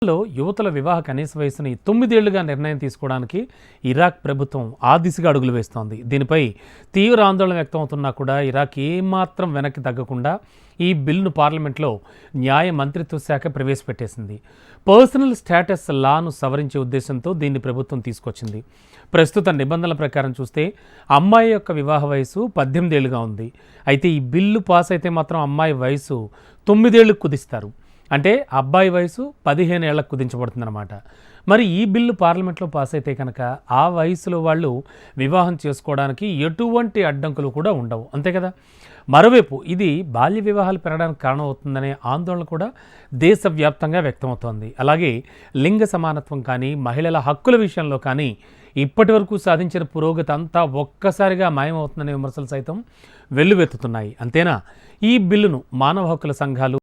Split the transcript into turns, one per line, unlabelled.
లో యువతుల వివాహ కనీస వయసుని 9 ఏళ్లుగా నిర్ణయం తీసుకోవడానికి ఇరాక్ ప్రభుత్వం ఆ దిశగా అడుగులు వేస్తోంది. దీనిపై తీవ్ర ఆందోళన వ్యక్తమవుతున్నా కూడా ఇరాక్ ఏమాత్రం వెనక్కి తగ్గకుండా ఈ బిల్లును పార్లమెంట్లో న్యాయ మంత్రిత్వ శాఖ ప్రవేశపెట్టేసింది. పర్సనల్ స్టేటస్ లాను సవరించే ఉద్దేశంతో దీన్ని ప్రభుత్వం తీసుకొచ్చింది. ప్రస్తుత నిబంధనల ప్రకారం చూస్తే అమ్మాయి యొక్క వివాహ వయసు 18 ఏళ్లుగా ఉంది. అయితే ఈ బిల్లు పాస్ అయితే మాత్రం అమ్మాయి వయసు 9 ఏళ్లకు కుదిస్తారు. అంటే అబ్బాయి వయసు 15 ఏళ్లకు కుదించబడుతుందన్నమాట. మరి ఈ బిల్లు పార్లమెంట్లో పాస్ అయితే కనుక ఆ వయసులో వాళ్ళు వివాహం చేసుకోవడానికి ఎటువంటి అడ్డంకులు కూడా ఉండవు, అంతే కదా. మరోవైపు ఇది బాల్య వివాహాలు పెరగడానికి కారణం అవుతుందనే ఆందోళన కూడా దేశవ్యాప్తంగా వ్యక్తమవుతోంది. అలాగే లింగ సమానత్వం కానీ మహిళల హక్కుల విషయంలో కానీ ఇప్పటి వరకు సాధించిన పురోగతి అంతా ఒక్కసారిగా మాయమవుతుందనే విమర్శలు సైతం వెల్లువెత్తుతున్నాయి. అంతేనా, ఈ బిల్లును మానవ హక్కుల సంఘాలు